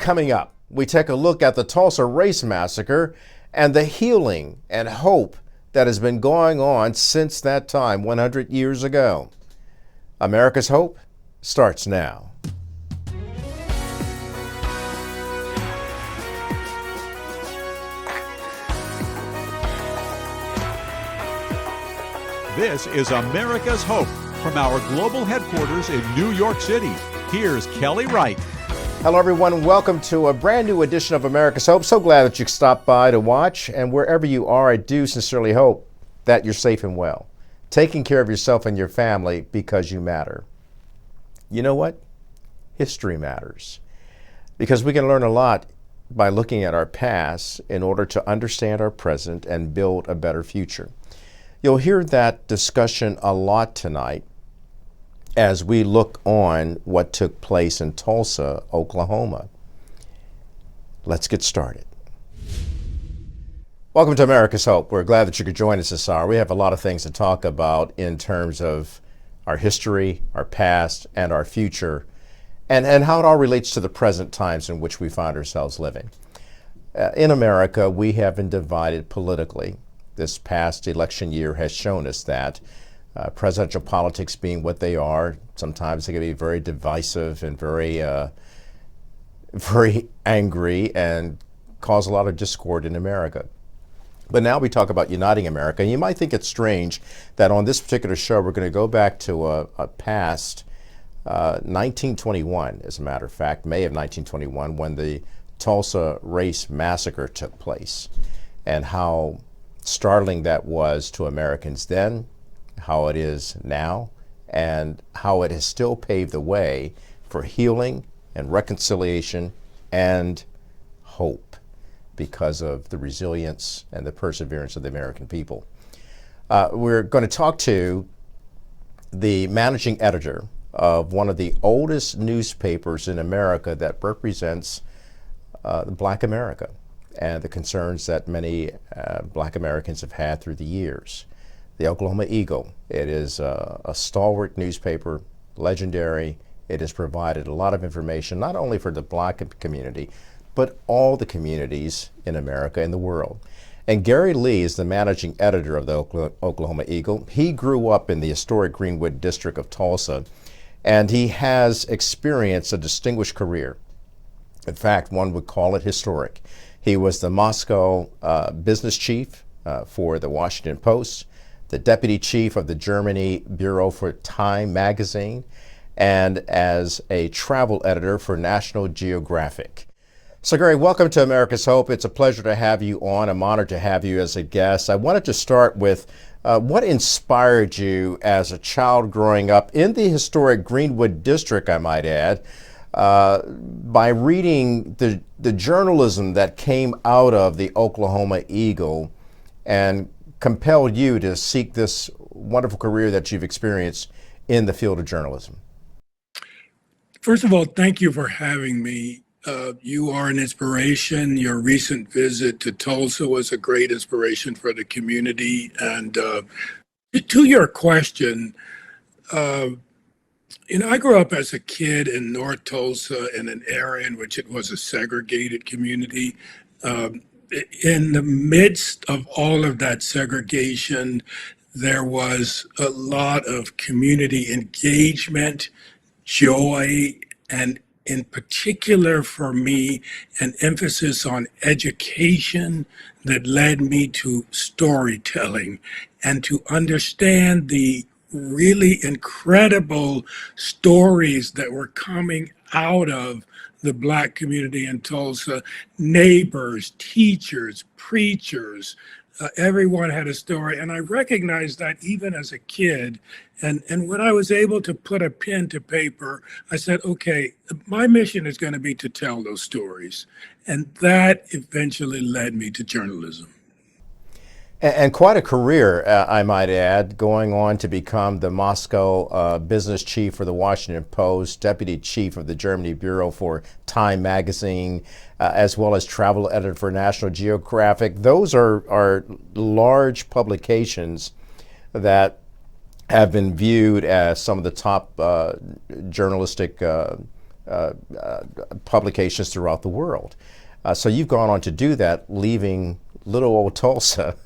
Coming up, we take a look at the Tulsa race massacre and the healing and hope that has been going on since that time 100 years ago. America's Hope starts now. This is America's Hope from our global headquarters in New York City. Here's Kelly Wright. Hello, everyone. Welcome to a brand new edition of America's Hope. So glad that you stopped by to watch. And wherever you are, I do sincerely hope that you're safe and well, taking care of yourself and your family because you matter. You know what? History matters because we can learn a lot by looking at our past in order to understand our present and build a better future. You'll hear that discussion a lot tonight as we look on what took place in Tulsa, Oklahoma. Let's get started. Welcome to America's Hope. We're glad that you could join us this hour. We have a lot of things to talk about in terms of our history, our past, and our future, and how it all relates to the present times in which we find ourselves living. In America, we have been divided politically. This past election year has shown us that presidential politics being what they are, sometimes they can be very divisive and very angry and cause a lot of discord in America. But now we talk about uniting America. And you might think it's strange that on this particular show, we're going to go back to a past 1921, as a matter of fact, May of 1921, when the Tulsa race massacre took place, and how startling that was to Americans then, how it is now, and how it has still paved the way for healing and reconciliation and hope because of the resilience and the perseverance of the American people. We're going to talk to the managing editor of one of the oldest newspapers in America that represents Black America and the concerns that many Black Americans have had through the years. The Oklahoma Eagle. It is a stalwart newspaper, legendary. It has provided a lot of information, not only for the Black community, but all the communities in America and the world. And Gary Lee is the managing editor of the Oklahoma Eagle. He grew up in the historic Greenwood district of Tulsa, and he has experienced a distinguished career. In fact, one would call it historic. He was the Moscow business chief for the Washington Post, the deputy chief of the Germany Bureau for Time magazine, and as a travel editor for National Geographic. So Gary, welcome to America's Hope. It's a pleasure to have you on. I'm honored to have you as a guest. I wanted to start with what inspired you as a child growing up in the historic Greenwood district, I might add, by reading the journalism that came out of the Oklahoma Eagle and compelled you to seek this wonderful career that you've experienced in the field of journalism? First of all, thank you for having me. You are an inspiration. Your recent visit to Tulsa was a great inspiration for the community. And to your question, I grew up as a kid in North Tulsa in an area in which it was a segregated community. In the midst of all of that segregation, there was a lot of community engagement, joy, and in particular for me, an emphasis on education that led me to storytelling and to understand the really incredible stories that were coming out of the Black community in Tulsa. Neighbors, teachers, preachers, everyone had a story. And I recognized that even as a kid. And when I was able to put a pen to paper, I said, okay, my mission is going to be to tell those stories. And that eventually led me to journalism. And quite a career, I might add, going on to become the Moscow business chief for the Washington Post, deputy chief of the Germany Bureau for Time magazine, as well as travel editor for National Geographic. Those are large publications that have been viewed as some of the top journalistic publications throughout the world. So you've gone on to do that, leaving little old Tulsa,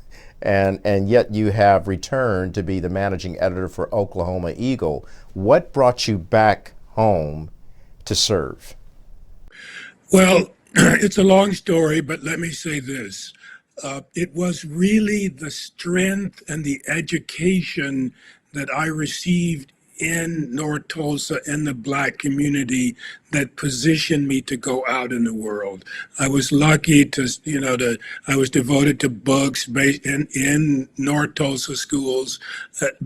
and yet you have returned to be the managing editor for Oklahoma Eagle. What brought you back home to serve? Well, it's a long story, but let me say this. It was really the strength and the education that I received in North Tulsa in the Black community that positioned me to go out in the world. I was lucky I was devoted to books based in North Tulsa schools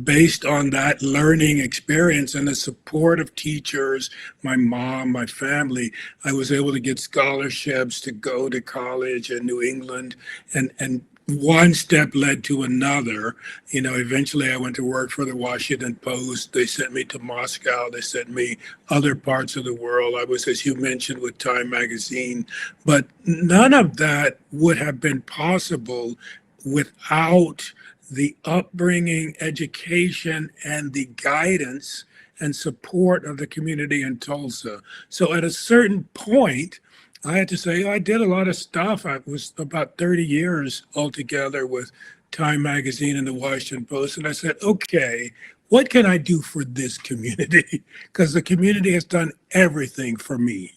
based on that learning experience and the support of teachers, my mom, my family. I was able to get scholarships to go to college in New England, and one step led to another. Eventually I went to work for the Washington Post. They sent me to Moscow. They sent me other parts of the world. I was, as you mentioned, with Time Magazine. But none of that would have been possible without the upbringing, education, and the guidance and support of the community in Tulsa. So at a certain point, I had to say, I did a lot of stuff. I was about 30 years altogether with Time Magazine and the Washington Post. And I said, okay, what can I do for this community? Because the community has done everything for me.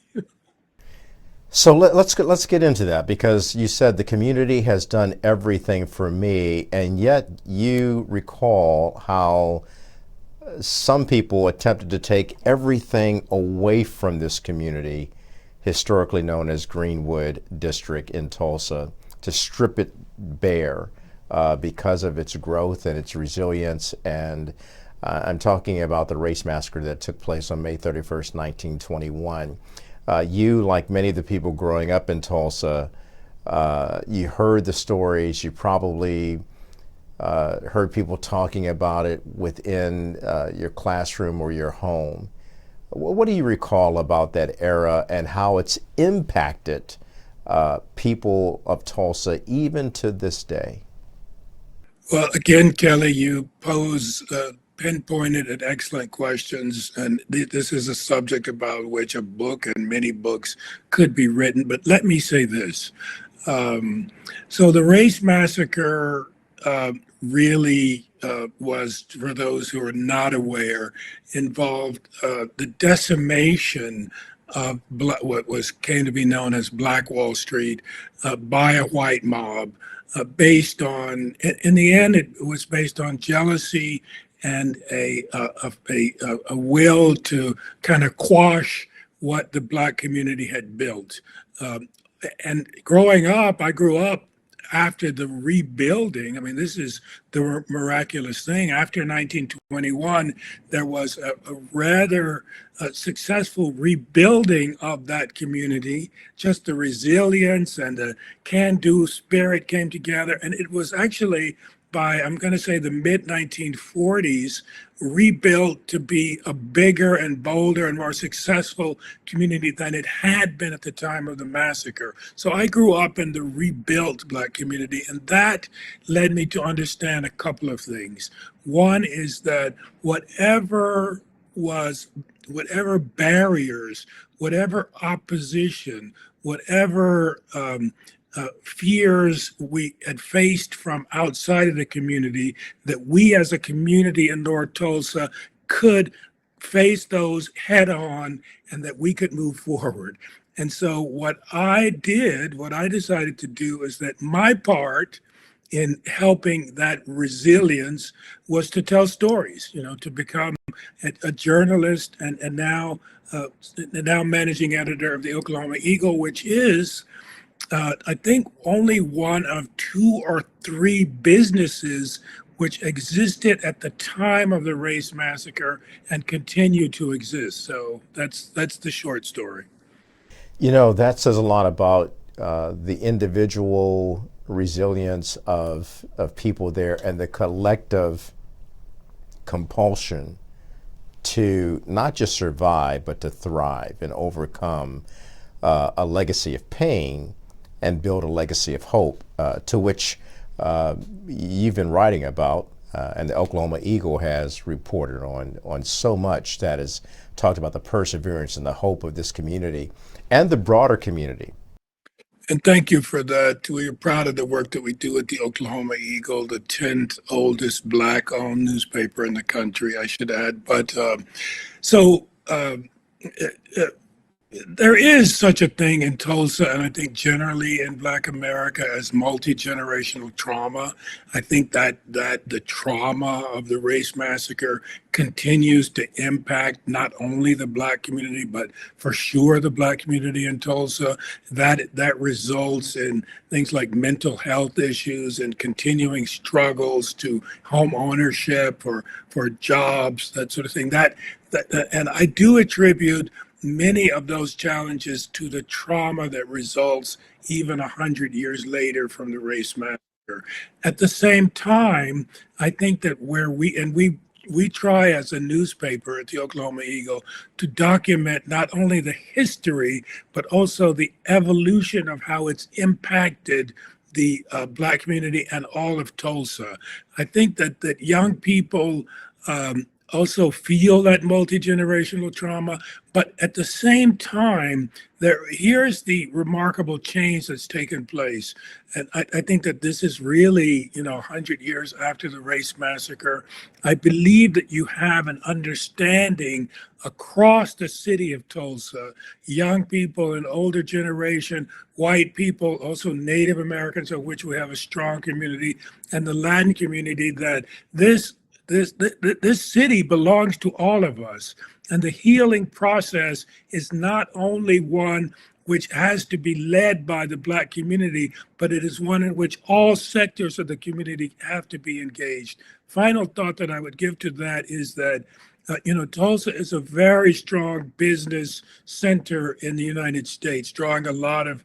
So let's get into that, because you said the community has done everything for me, and yet you recall how some people attempted to take everything away from this community, historically known as Greenwood District in Tulsa, to strip it bare because of its growth and its resilience. And I'm talking about the race massacre that took place on May 31st, 1921. You, like many of the people growing up in Tulsa, you heard the stories. You probably heard people talking about it within your classroom or your home. What do you recall about that era and how it's impacted people of Tulsa even to this day? Well, again, Kelly, you pose pinpointed and excellent questions, and this is a subject about which a book and many books could be written. But let me say this. So the race massacre really was, for those who are not aware, involved the decimation of what came to be known as Black Wall Street by a white mob, based on, in the end, it was based on jealousy and a will to kind of quash what the Black community had built. And growing up, I grew up after the rebuilding. I mean, this is the miraculous thing. After 1921, there was a rather successful rebuilding of that community. Just the resilience and the can-do spirit came together. And it was actually by, I'm going to say, the mid 1940s, rebuilt to be a bigger and bolder and more successful community than it had been at the time of the massacre. So I grew up in the rebuilt Black community, and that led me to understand a couple of things. One is that whatever barriers, whatever opposition, whatever fears we had faced from outside of the community, that we as a community in North Tulsa could face those head on and that we could move forward. And so what I decided to do is that my part in helping that resilience was to tell stories, to become a journalist and now managing editor of the Oklahoma Eagle, which is I think only one of 2 or 3 businesses which existed at the time of the race massacre and continue to exist. So that's the short story. That says a lot about the individual resilience of people there and the collective compulsion to not just survive, but to thrive and overcome a legacy of pain and build a legacy of hope, to which you've been writing about, and the Oklahoma Eagle has reported on so much that has talked about the perseverance and the hope of this community and the broader community. And thank you for that. We are proud of the work that we do at the Oklahoma Eagle, the 10th oldest Black-owned newspaper in the country, I should add. But so there is such a thing in Tulsa, and I think generally in Black America, as multi-generational trauma. I think that the trauma of the race massacre continues to impact not only the Black community, but for sure the Black community in Tulsa. That results in things like mental health issues and continuing struggles to home ownership or for jobs, that sort of thing. And I do attribute many of those challenges to the trauma that results even 100 years later from the race massacre. At the same time, I think that we try as a newspaper at the Oklahoma Eagle to document not only the history, but also the evolution of how it's impacted the Black community and all of Tulsa. I think that young people also feel that multi-generational trauma, but at the same time, here's the remarkable change that's taken place. And I think that this is really, 100 years after the race massacre. I believe that you have an understanding across the city of Tulsa, young people, an older generation, white people, also Native Americans, of which we have a strong community, and the Latin community, that this city belongs to all of us. And the healing process is not only one which has to be led by the Black community, but it is one in which all sectors of the community have to be engaged. Final thought that I would give to that is that Tulsa is a very strong business center in the United States, drawing a lot of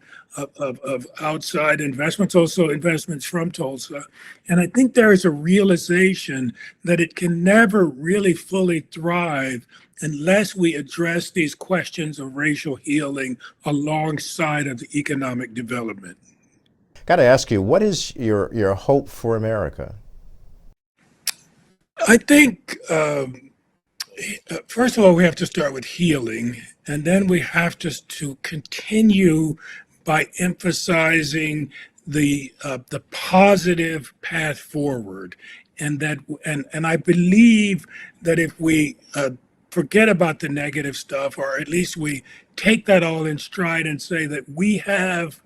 outside investments, also investments from Tulsa. And I think there is a realization that it can never really fully thrive unless we address these questions of racial healing alongside of the economic development. Got to ask you, what is your hope for America? I think first of all, we have to start with healing, and then we have to continue by emphasizing the positive path forward, and I believe that if we forget about the negative stuff, or at least we take that all in stride and say that we have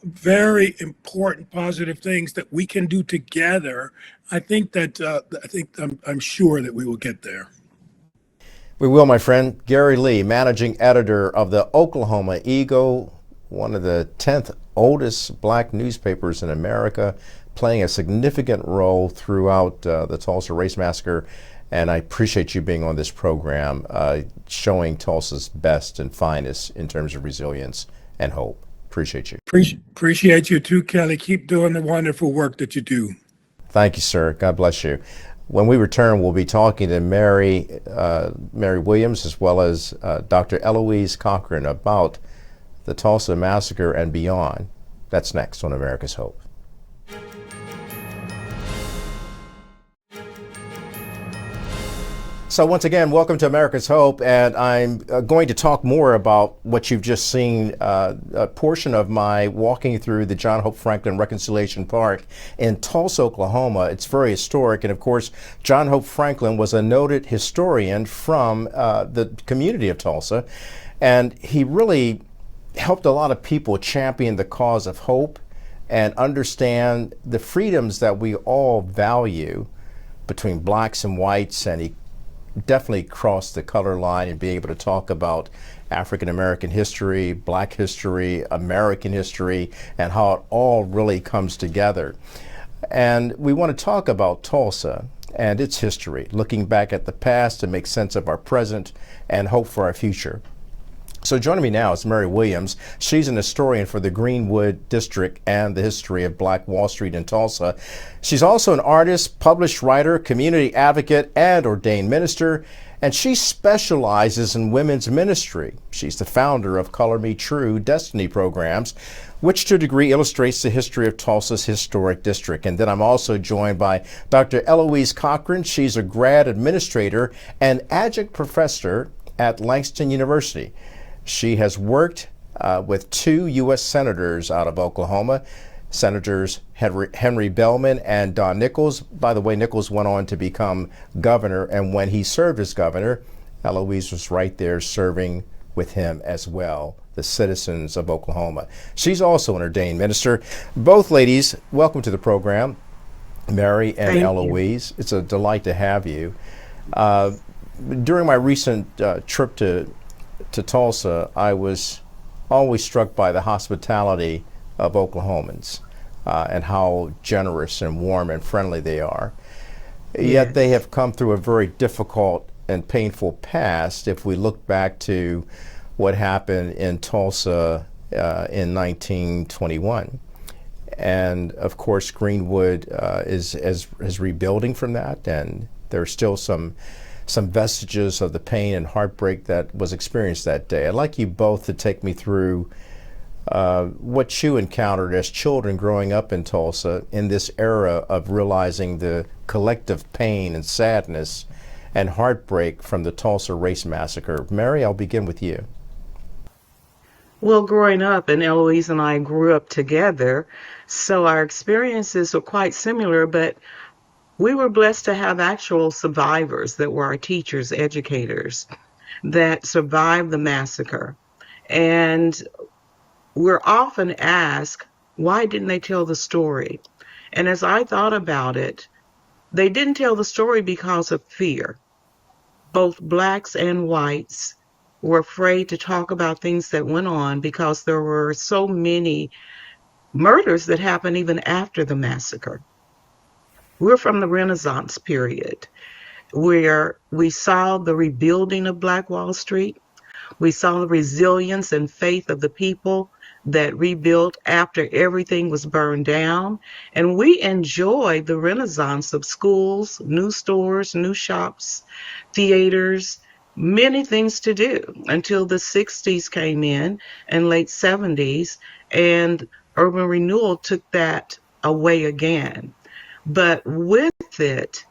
very important positive things that we can do together, I'm sure that we will get there. We will, my friend. Gary Lee, managing editor of the Oklahoma Eagle, one of the 10th oldest Black newspapers in America, playing a significant role throughout the Tulsa Race Massacre. And I appreciate you being on this program, showing Tulsa's best and finest in terms of resilience and hope. Appreciate you. Appreciate you too, Kelly. Keep doing the wonderful work that you do. Thank you, sir. God bless you. When we return, we'll be talking to Mary Williams, as well as Dr. Eloise Cochran, about the Tulsa Massacre and beyond. That's next on America's Hope. So once again, welcome to America's Hope, and I'm going to talk more about what you've just seen, a portion of my walking through the John Hope Franklin Reconciliation Park in Tulsa, Oklahoma. It's very historic, and of course, John Hope Franklin was a noted historian from the community of Tulsa, and he really helped a lot of people champion the cause of hope and understand the freedoms that we all value between blacks and whites, and he definitely crossed the color line and be able to talk about African American history, Black history, American history, and how it all really comes together. And we want to talk about Tulsa and its history, looking back at the past to make sense of our present and hope for our future. So joining me now is Mary Williams. She's an historian for the Greenwood District and the history of Black Wall Street in Tulsa. She's also an artist, published writer, community advocate, and ordained minister. and she specializes in women's ministry. She's the founder of Color Me True Destiny programs, which to a degree illustrates the history of Tulsa's historic district. And then I'm also joined by Dr. Eloise Cochran. She's a grad administrator and adjunct professor at Langston University. She has worked with 2 U.S. senators out of Oklahoma, Senators Henry Bellman and Don Nichols. By the way, Nichols went on to become governor, and when he served as governor, Eloise was right there serving with him as well, the citizens of Oklahoma. She's also an ordained minister. Both ladies, welcome to the program, Mary and Thank Eloise. It's a delight to have you. During my recent trip to Tulsa, I was always struck by the hospitality of Oklahomans and how generous and warm and friendly they are. Yet they have come through a very difficult and painful past if we look back to what happened in Tulsa in 1921. And of course, Greenwood is rebuilding from that, and there are still some vestiges of the pain and heartbreak that was experienced that day. I'd like you both to take me through what you encountered as children growing up in Tulsa in this era of realizing the collective pain and sadness and heartbreak from the Tulsa race massacre. Mary, I'll begin with you. Well, growing up, and Eloise and I grew up together, so our experiences were quite similar, but we were blessed to have actual survivors that were our teachers, educators, that survived the massacre. And we're often asked, why didn't they tell the story? And as I thought about it, they didn't tell the story because of fear. Both blacks and whites were afraid to talk about things that went on because there were so many murders that happened even after the massacre. We're from the Renaissance period, where we saw the rebuilding of Black Wall Street. We saw the resilience and faith of the people that rebuilt after everything was burned down. And we enjoyed the renaissance of schools, new stores, new shops, theaters, many things to do until the 60s came in and late 70s, and urban renewal took that away again. But with it,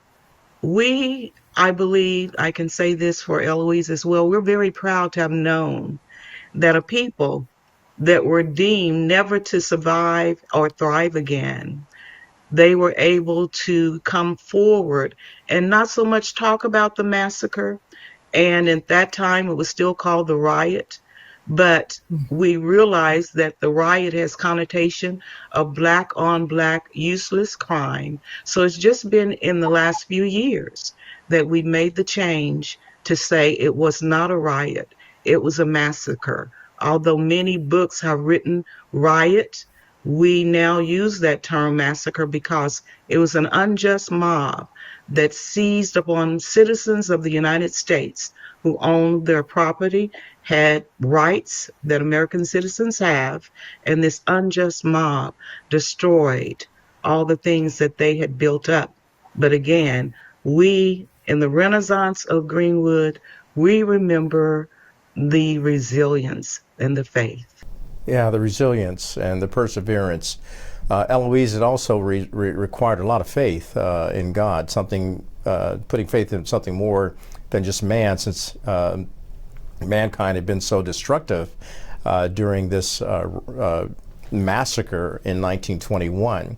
I believe, I can say this for Eloise as well, we're very proud to have known that a people that were deemed never to survive or thrive again, they were able to come forward and not so much talk about the massacre. And at that time, it was still called the riot. But we realized that the riot has connotation of black on black useless crime. So it's just been in the last few years that we made the change to say it was not a riot, it was a massacre. Although many books have written riot, we now use that term massacre because it was an unjust mob that seized upon citizens of the United States who owned their property, had rights that American citizens have, and this unjust mob destroyed all the things that they had built up. But again, we, in the Renaissance of Greenwood, we remember the resilience and the faith. Yeah, the resilience and the perseverance. Eloise, it also required a lot of faith in God, putting faith in something more than just man, since mankind had been so destructive during this massacre in 1921.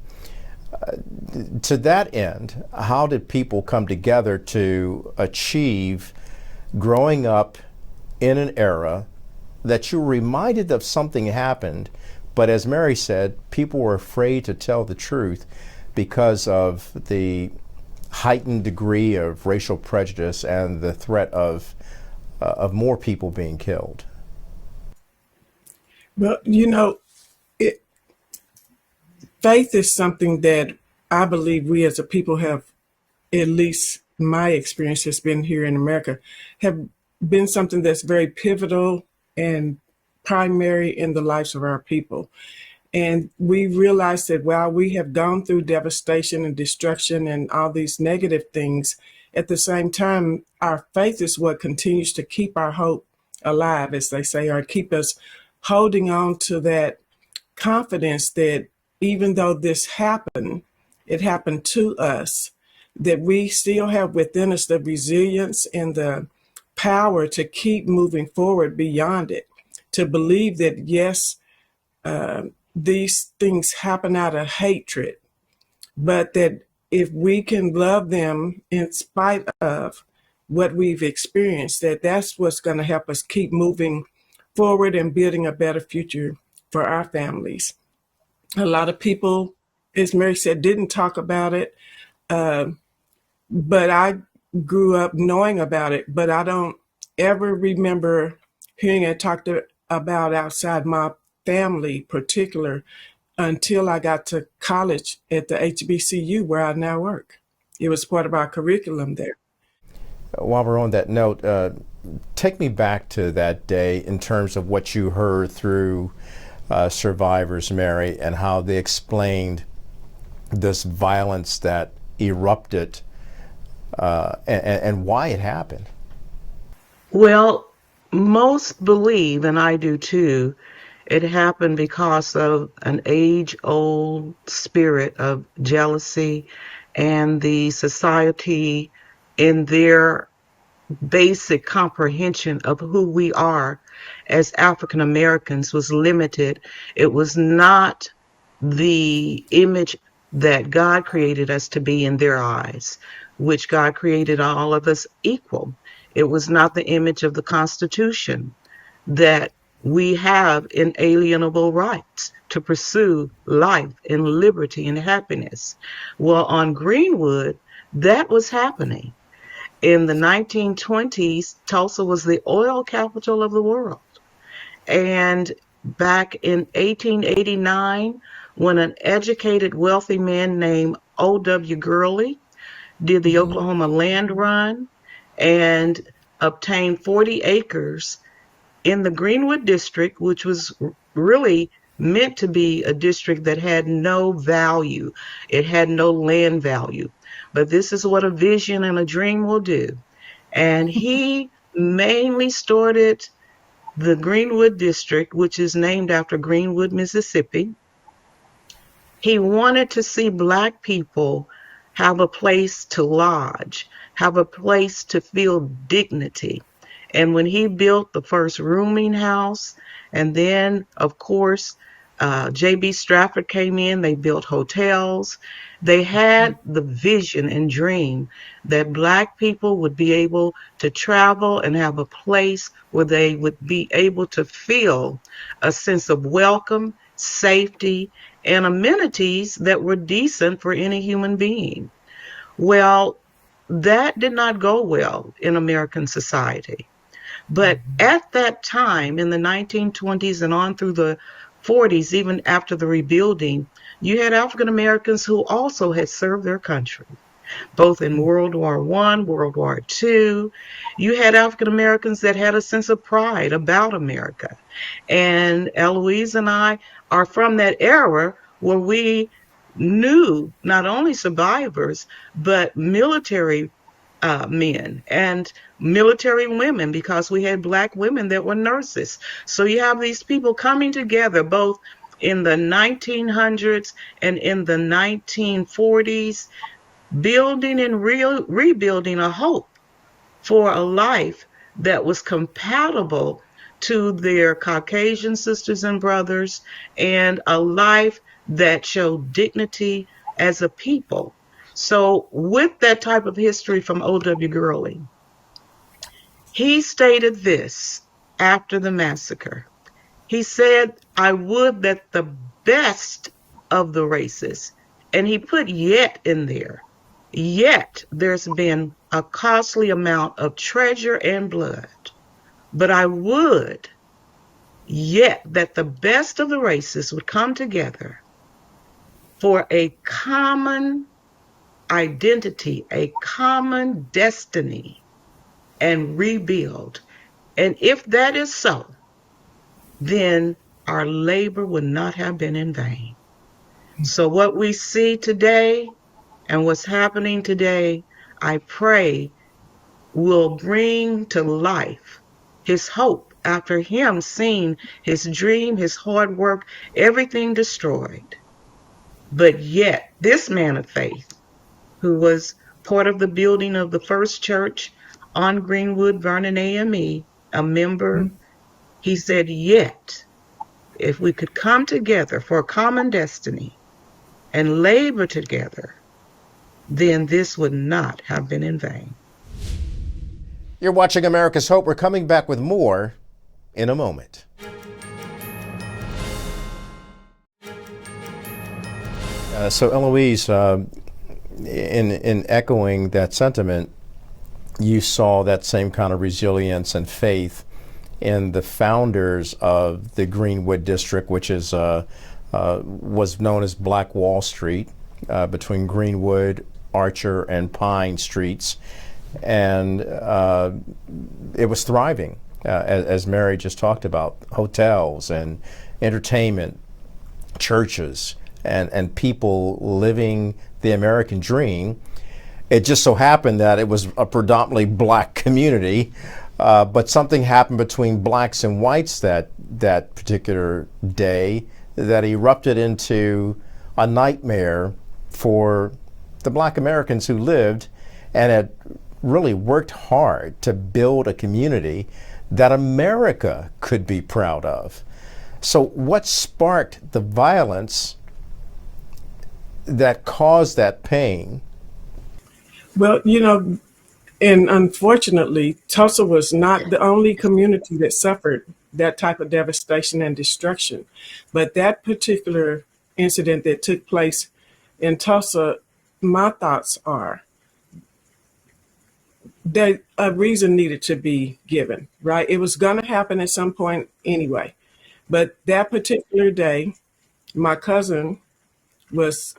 To that end, how did people come together to achieve growing up in an era that you were reminded of something happened, but as Mary said, people were afraid to tell the truth because of the heightened degree of racial prejudice and the threat of more people being killed? Well, faith is something that I believe we as a people have, at least my experience has been here in America, have been something that's very pivotal and primary in the lives of our people. And we realize that while we have gone through devastation and destruction and all these negative things, at the same time, our faith is what continues to keep our hope alive, as they say, or keep us holding on to that confidence that even though this happened, it happened to us, that we still have within us the resilience and the power to keep moving forward beyond it, to believe that, yes, these things happen out of hatred, but that if we can love them in spite of what we've experienced, that's what's going to help us keep moving forward and building a better future for our families. A lot of people, as Mary said, didn't talk about it, but I grew up knowing about it, but I don't ever remember hearing it talked about outside my family particular until I got to college at the HBCU where I now work. It was part of our curriculum there. While we're on that note, take me back to that day in terms of what you heard through survivors, Mary, and how they explained this violence that erupted and why it happened. Well, most believe, and I do too, it happened because of an age-old spirit of jealousy, and the society in their basic comprehension of who we are as African Americans was limited. It was not the image that God created us to be in their eyes, which God created all of us equal. It was not the image of the Constitution that we have inalienable rights to pursue life and liberty and happiness. Well, on Greenwood, that was happening. In the 1920s, Tulsa was the oil capital of the world. And back in 1889, when an educated, wealthy man named O.W. Gurley did the Oklahoma land run and obtained 40 acres in the Greenwood district, which was really meant to be a district that had no value. It had no land value. But this is what a vision and a dream will do. And he mainly started the Greenwood district, which is named after Greenwood, Mississippi. He wanted to see Black people have a place to lodge, have a place to feel dignity. And when he built the first rooming house, and then, of course, J.B. Stratford came in, they built hotels. They had the vision and dream that Black people would be able to travel and have a place where they would be able to feel a sense of welcome, safety, and amenities that were decent for any human being. Well, that did not go well in American society. But at that time, in the 1920s and on through the 40s, even after the rebuilding, you had African Americans who also had served their country, both in World War I, World War II. You had African Americans that had a sense of pride about America. And Eloise and I are from that era where we knew not only survivors, but military men and military women, because we had Black women that were nurses. So you have these people coming together both in the 1900s and in the 1940s, building and rebuilding a hope for a life that was compatible to their Caucasian sisters and brothers, and a life that showed dignity as a people. So with that type of history from O.W. Gurley, he stated this after the massacre. He said, I would that the best of the races, and he put yet in there, yet there's been a costly amount of treasure and blood, but I would yet that the best of the races would come together for a common identity, a common destiny, and rebuild. And if that is so, then our labor would not have been in vain. So what we see today and what's happening today, I pray will bring to life his hope after him seeing his dream, his hard work, everything destroyed. But yet, this man of faith, who was part of the building of the first church on Greenwood, Vernon AME, a member, he said, yet, if we could come together for a common destiny and labor together, then this would not have been in vain. You're watching America's Hope. We're coming back with more in a moment. So Eloise, in echoing that sentiment, you saw that same kind of resilience and faith in the founders of the Greenwood district, which is was known as Black Wall Street, between Greenwood, Archer, and Pine Streets, and it was thriving, as Mary just talked about, hotels and entertainment, churches, and people living the American dream. It just so happened that it was a predominantly black community, but something happened between blacks and whites that particular day that erupted into a nightmare for the black Americans who lived and had really worked hard to build a community that America could be proud of. So what sparked the violence that caused that pain? Well, and unfortunately, Tulsa was not the only community that suffered that type of devastation and destruction. But that particular incident that took place in Tulsa, my thoughts are that a reason needed to be given, right? It was going to happen at some point anyway. But that particular day, my cousin was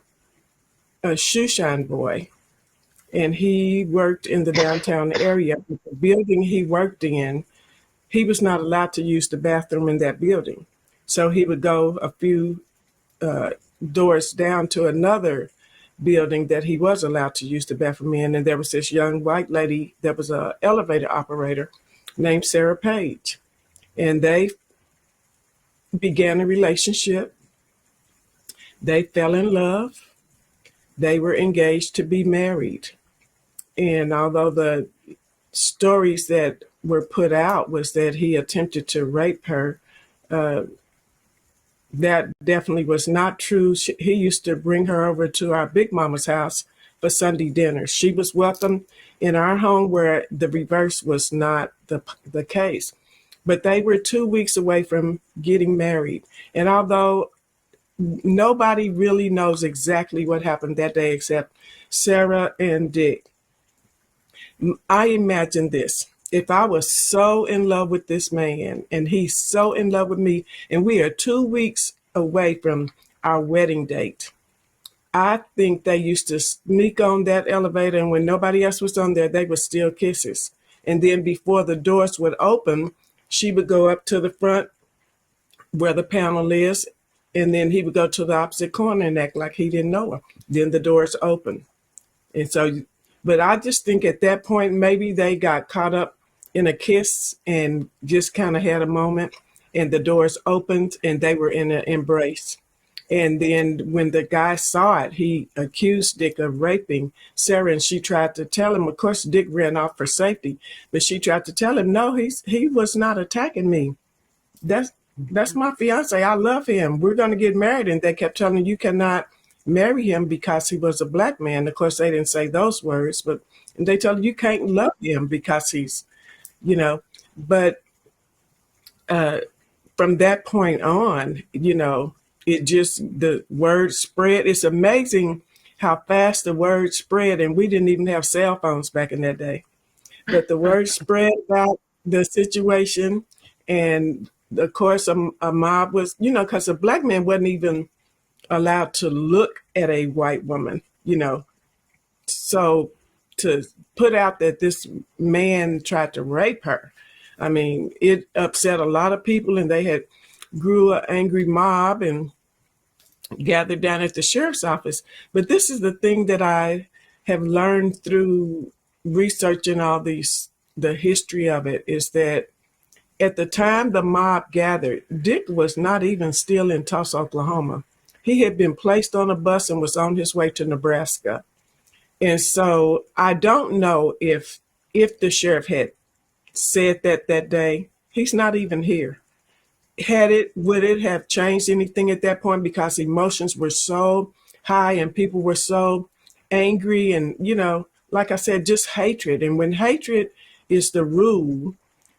a shoe shine boy, and he worked in the downtown area. The building he worked in, he was not allowed to use the bathroom in that building. So he would go a few doors down to another building that he was allowed to use the bathroom in. And there was this young white lady that was an elevator operator named Sarah Page. And they began a relationship. They fell in love. They were engaged to be married. And although the stories that were put out was that he attempted to rape her, that definitely was not true. He used to bring her over to our big mama's house for Sunday dinner. She was welcome in our home, where the reverse was not the case. But they were 2 weeks away from getting married. And although nobody really knows exactly what happened that day except Sarah and Dick, I imagine this. If I was so in love with this man and he's so in love with me, and we are 2 weeks away from our wedding date, I think they used to sneak on that elevator, and when nobody else was on there, they would steal kisses. And then before the doors would open, she would go up to the front where the panel is, and then he would go to the opposite corner and act like he didn't know her. Then the doors open. And so, but I just think at that point, maybe they got caught up in a kiss and just kind of had a moment, and the doors opened and they were in an embrace. And then when the guy saw it, he accused Dick of raping Sarah, and she tried to tell him. Of course, Dick ran off for safety, but she tried to tell him, no, he was not attacking me. That's my fiance. I love him. We're going to get married. And they kept telling him, you cannot marry him because he was a black man. Of course, they didn't say those words, but they told him you can't love him because he's, but from that point on, it just, the word spread. It's amazing how fast the word spread. And we didn't even have cell phones back in that day. But the word spread about the situation. And of course, a mob was, because a black man wasn't even allowed to look at a white woman, So to put out that this man tried to rape her, I mean, it upset a lot of people, and they had grew an angry mob and gathered down at the sheriff's office. But this is the thing that I have learned through researching all the history of it, is that at the time the mob gathered, Dick was not even still in Tulsa, Oklahoma. He had been placed on a bus and was on his way to Nebraska. And so I don't know if the sheriff had said that day. He's not even here. Would it have changed anything at that point, because emotions were so high and people were so angry, and like I said, just hatred. And when hatred is the rule,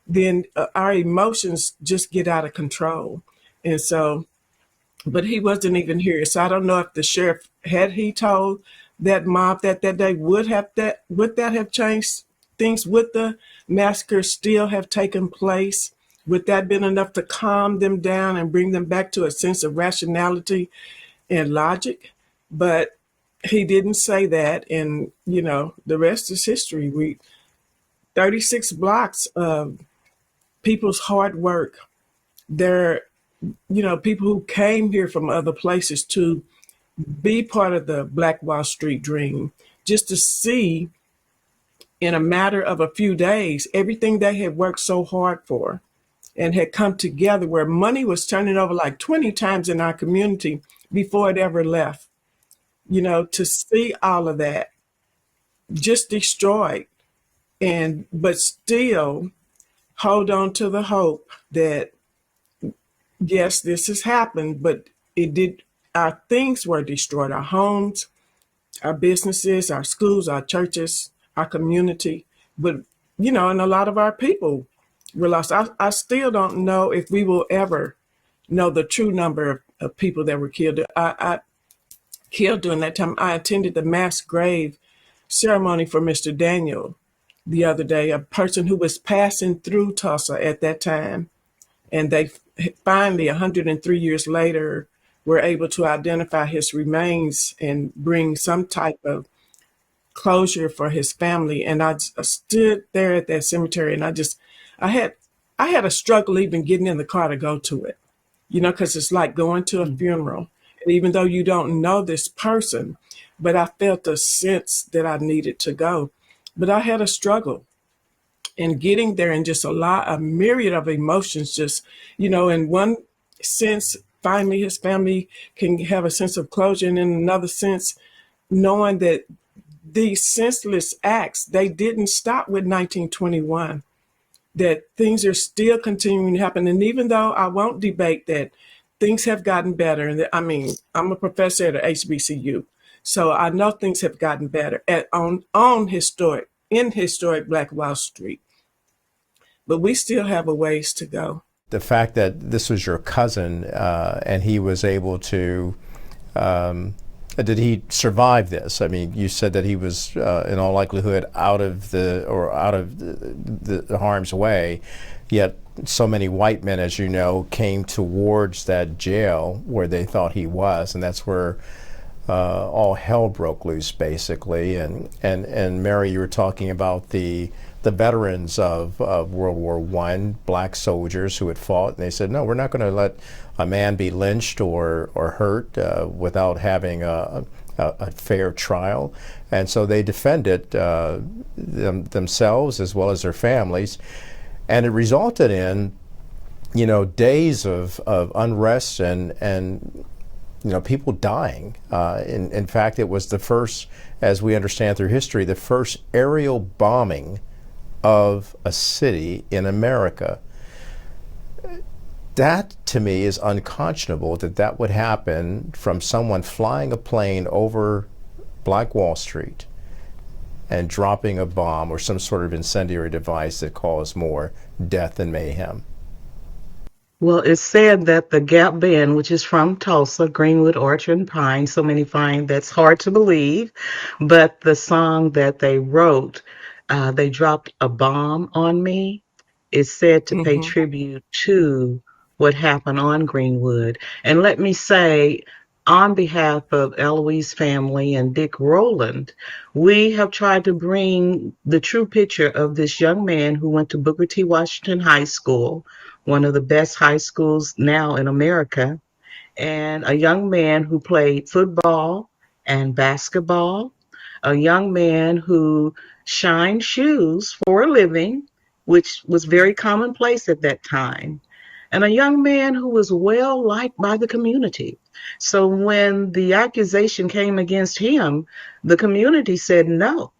then our emotions just get out of control. And so, but he wasn't even here. So I don't know if the sheriff, had he told that mob that day, would that have changed things? Would the massacre still have taken place? Would that been enough to calm them down and bring them back to a sense of rationality and logic? But he didn't say that, and the rest is history. 36 blocks of people's hard work. They're people who came here from other places to be part of the Black Wall Street dream, just to see in a matter of a few days everything they had worked so hard for and had come together, where money was turning over like 20 times in our community before it ever left. To see all of that just destroyed, but still hold on to the hope that, yes, this has happened, but our things were destroyed, our homes, our businesses, our schools, our churches, our community. But, and a lot of our people were lost. I still don't know if we will ever know the true number of people that were killed. I killed during that time. I attended the mass grave ceremony for Mr. Daniel the other day, a person who was passing through Tulsa at that time. And they finally, 103 years later, were able to identify his remains and bring some type of closure for his family. And I stood there at that cemetery, and I had a struggle even getting in the car to go to it, because it's like going to a funeral. And even though you don't know this person, but I felt a sense that I needed to go. But I had a struggle in getting there, and just a myriad of emotions, just, in one sense, finally his family can have a sense of closure. And in another sense, knowing that these senseless acts, they didn't stop with 1921, that things are still continuing to happen. And even though I won't debate that things have gotten better, and I'm a professor at HBCU, so I know things have gotten better in historic Black Wall Street. But we still have a ways to go. The fact that this was your cousin and he was able to, did he survive this? I mean, you said that he was in all likelihood out of the harm's way, yet so many white men, as you know, came towards that jail where they thought he was, and that's where all hell broke loose, basically. And Mary, you were talking about the veterans of World War I, black soldiers who had fought, and they said, no, we're not going to let a man be lynched or hurt without having a fair trial. And so they defended themselves as well as their families. And it resulted in, days of unrest and people dying. In fact, it was the first, as we understand through history, the first aerial bombing of a city in America. That, to me, is unconscionable that would happen from someone flying a plane over Black Wall Street and dropping a bomb or some sort of incendiary device that caused more death and mayhem. Well, it's said that the Gap Band, which is from Tulsa, Greenwood, Orchard, and Pine, so many find that's hard to believe, but the song that they wrote, they dropped a bomb on me, is said to pay tribute to what happened on Greenwood. And let me say, on behalf of Eloise family and Dick Rowland, we have tried to bring the true picture of this young man who went to Booker T. Washington High School, one of the best high schools now in America, and a young man who played football and basketball, a young man who shined shoes for a living, which was very commonplace at that time, and a young man who was well liked by the community. So when the accusation came against him, the community said, no,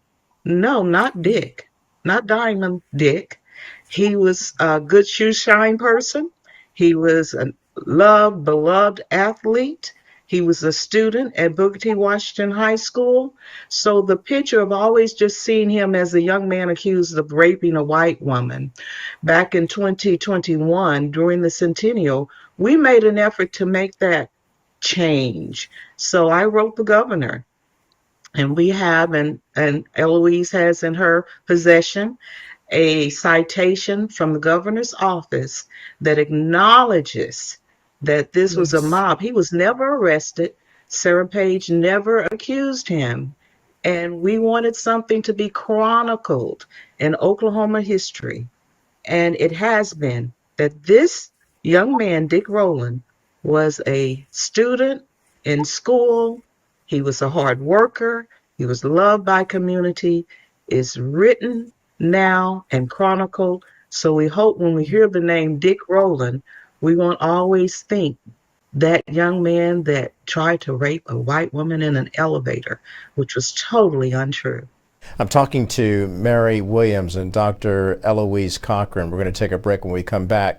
no, not Dick, not Diamond Dick. He was a good shoe shine person. He was a loved, beloved athlete. He was a student at Booker T. Washington High School. So the picture of always just seeing him as a young man accused of raping a white woman. Back in 2021, during the centennial, we made an effort to make that change. So I wrote the governor, and we have, and Eloise has in her possession a citation from the governor's office that acknowledges that this was a Yes. mob. He was never arrested. Sarah Page never accused him. And we wanted something to be chronicled in Oklahoma history. And it has been that this young man, Dick Rowland, was a student in school. He was a hard worker. He was loved by community. It's written now and chronicled. So we hope when we hear the name Dick Rowland, we won't always think that young man that tried to rape a white woman in an elevator, which was totally untrue. I'm talking to Mary Williams and Dr. Eloise Cochran. We're going to take a break. When we come back,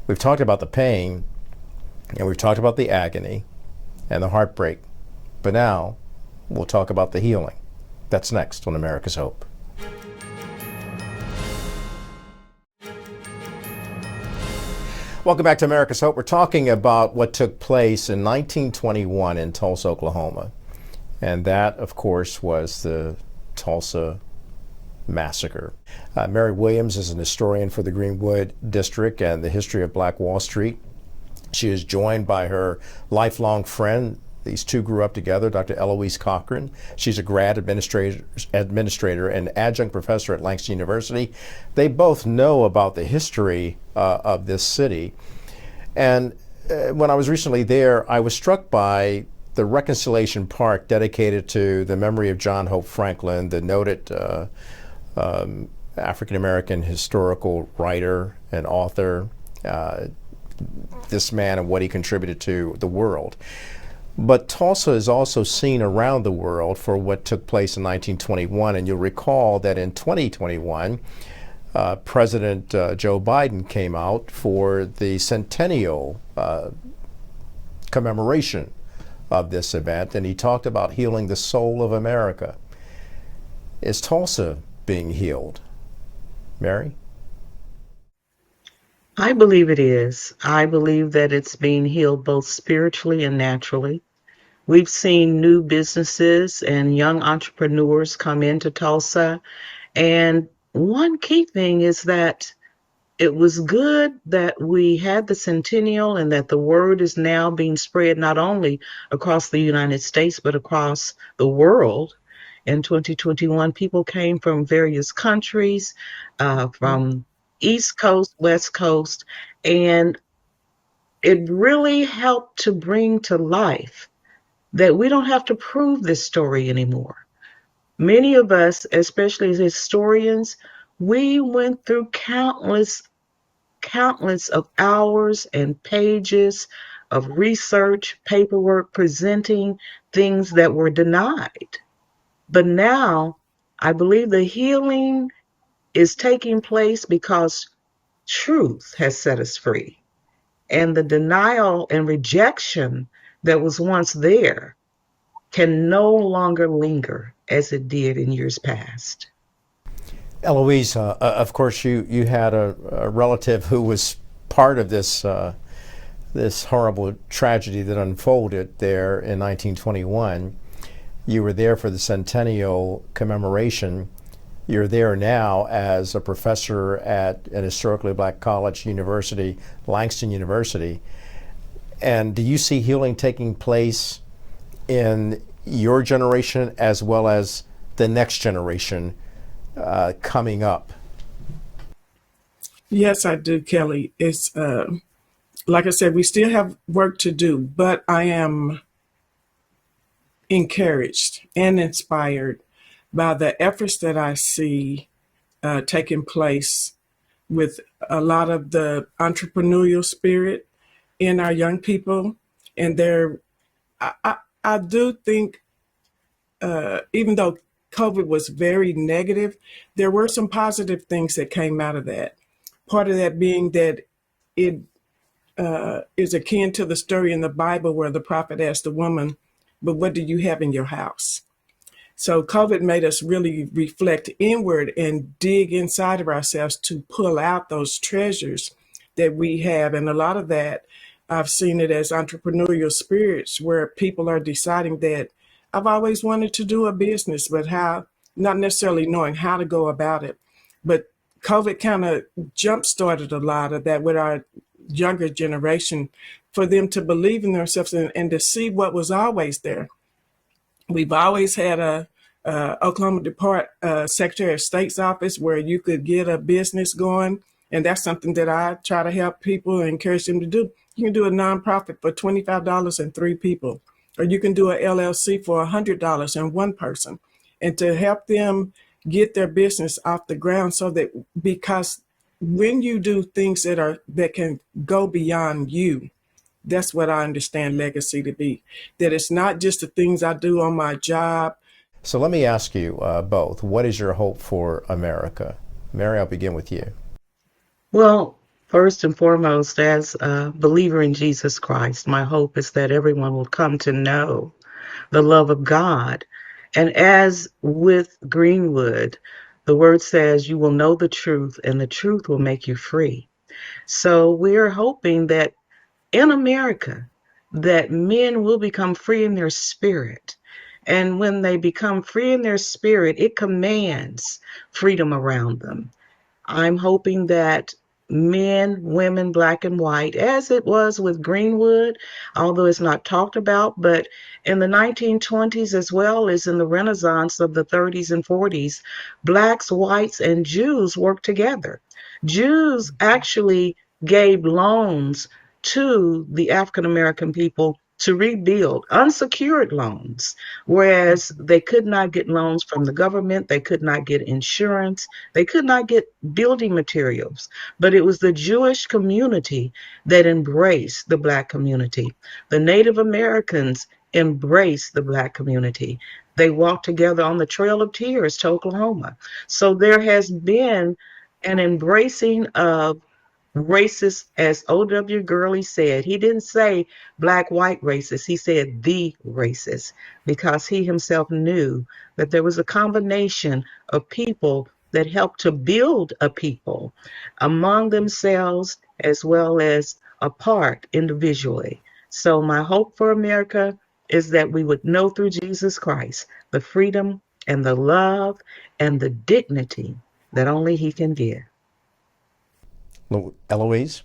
we've talked about the pain and we've talked about the agony and the heartbreak. But now we'll talk about the healing. That's next on America's Hope. Welcome back to America's Hope. We're talking about what took place in 1921 in Tulsa, Oklahoma. And that, of course, was the Tulsa Massacre. Mary Williams is an historian for the Greenwood District and the history of Black Wall Street. She is joined by her lifelong friend. These two grew up together, Dr. Eloise Cochran. She's a grad administrator and adjunct professor at Langston University. They both know about the history of this city. And when I was recently there, I was struck by the Reconciliation Park dedicated to the memory of John Hope Franklin, the noted African-American historical writer and author, this man and what he contributed to the world. But Tulsa is also seen around the world for what took place in 1921, and you'll recall that in 2021, President Joe Biden came out for the centennial commemoration of this event, and he talked about healing the soul of America. Is Tulsa being healed? Mary? I believe it is. I believe that it's being healed both spiritually and naturally. We've seen new businesses and young entrepreneurs come into Tulsa. And one key thing is that it was good that we had the centennial and that the word is now being spread not only across the United States, but across the world. In 2021, people came from various countries, from East Coast, West Coast, and it really helped to bring to life that we don't have to prove this story anymore. Many of us, especially as historians, we went through countless of hours and pages of research, paperwork, presenting things that were denied. But now I believe the healing is taking place because truth has set us free. And the denial and rejection that was once there can no longer linger as it did in years past. Eloise, of course, you had a relative who was part of this this horrible tragedy that unfolded there in 1921. You were there for the centennial commemoration. You're there now as a professor at an historically black college university, Langston University. And do you see healing taking place in your generation as well as the next generation coming up? Yes, I do, Kelly. It's like I said, we still have work to do, but I am encouraged and inspired by the efforts that I see taking place with a lot of the entrepreneurial spirit in our young people. And I do think, even though COVID was very negative, there were some positive things that came out of that. Part of that being that it is akin to the story in the Bible where the prophet asked the woman, "But what do you have in your house?" So COVID made us really reflect inward and dig inside of ourselves to pull out those treasures that we have. And a lot of that, I've seen it as entrepreneurial spirits where people are deciding that I've always wanted to do a business, but how, not necessarily knowing how to go about it. But COVID kind of jump-started a lot of that with our younger generation for them to believe in themselves and to see what was always there. We've always had a Oklahoma Secretary of State's office where you could get a business going, and that's something that I try to help people and encourage them to do. You can do a nonprofit for $25 and 3 people, or you can do a LLC for $100 and 1 person, and to help them get their business off the ground so that, because when you do things that can go beyond you, that's what I understand legacy to be. That it's not just the things I do on my job. So let me ask you both, what is your hope for America? Mary, I'll begin with you. Well, first and foremost, as a believer in Jesus Christ, my hope is that everyone will come to know the love of God. And as with Greenwood, the word says, you will know the truth and the truth will make you free. So we're hoping that in America, that men will become free in their spirit. And when they become free in their spirit, it commands freedom around them. I'm hoping that men, women, black and white, as it was with Greenwood, although it's not talked about, but in the 1920s as well as in the Renaissance of the 30s and 40s, blacks, whites, and Jews worked together. Jews actually gave loans to the African American people to rebuild, unsecured loans, whereas they could not get loans from the government, they could not get insurance, they could not get building materials. But it was the Jewish community that embraced the black community. The Native Americans embraced the black community. They walked together on the Trail of Tears to Oklahoma. So there has been an embracing of racist, as O.W. Gurley said. He didn't say black, white racist. He said the racist, because he himself knew that there was a combination of people that helped to build a people among themselves as well as apart individually. So my hope for America is that we would know through Jesus Christ the freedom and the love and the dignity that only he can give. Eloise?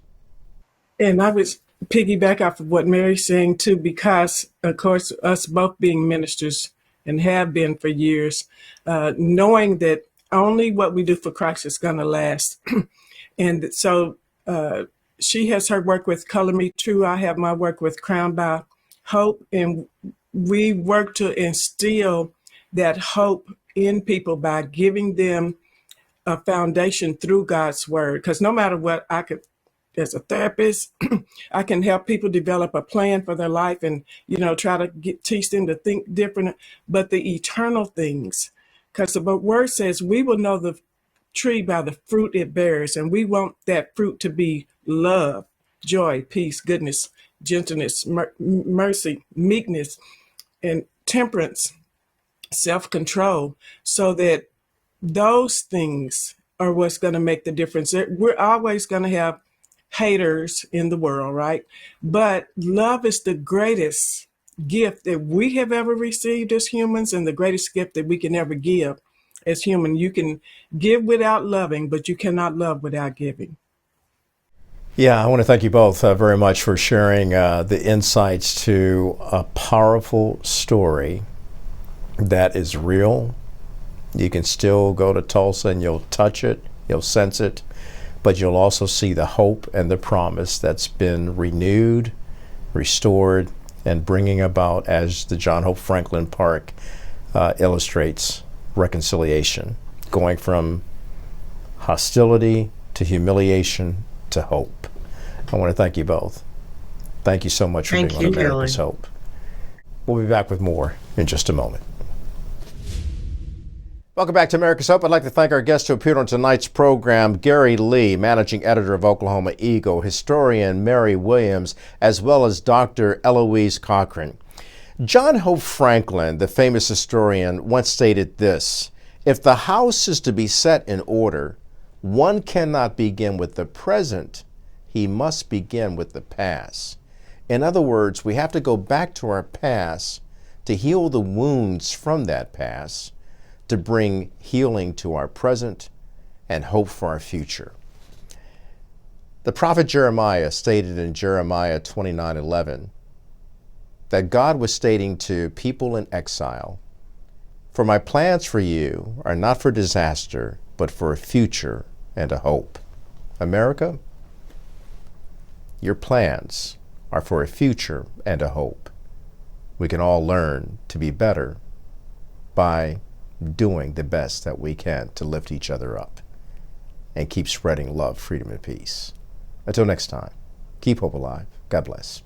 And I would piggyback off of what Mary's saying too, because of course, us both being ministers and have been for years, knowing that only what we do for Christ is going to last. And so she has her work with Color Me True. I have my work with Crowned by Hope. And we work to instill that hope in people by giving them a foundation through God's word. Because no matter what, I could, as a therapist, I can help people develop a plan for their life and, try to teach them to think different. But the eternal things, because the word says we will know the tree by the fruit it bears. And we want that fruit to be love, joy, peace, goodness, gentleness, mercy, meekness, and temperance, self-control, so that those things are what's going to make the difference. We're always going to have haters in the world, right? But love is the greatest gift that we have ever received as humans, and the greatest gift that we can ever give as human. You can give without loving, but you cannot love without giving. Yeah, I want to thank you both very much for sharing the insights to a powerful story that is real. You can still go to Tulsa and you'll touch it, you'll sense it, but you'll also see the hope and the promise that's been renewed, restored, and bringing about, as the John Hope Franklin Park illustrates, reconciliation, going from hostility to humiliation to hope. I want to thank you both. Thank you so much for Thank being you, on America's Kelly. Hope. We'll be back with more in just a moment. Welcome back to America's Hope. I'd like to thank our guests who appeared on tonight's program, Gary Lee, managing editor of Oklahoma Eagle, historian Mary Williams, as well as Dr. Eloise Cochran. John Hope Franklin, the famous historian, once stated this: "If the house is to be set in order, one cannot begin with the present, he must begin with the past." In other words, we have to go back to our past to heal the wounds from that past, to bring healing to our present and hope for our future. The prophet Jeremiah stated in Jeremiah 29:11 that God was stating to people in exile, "For my plans for you are not for disaster, but for a future and a hope." America, your plans are for a future and a hope. We can all learn to be better by doing the best that we can to lift each other up and keep spreading love, freedom, and peace. Until next time, keep hope alive. God bless.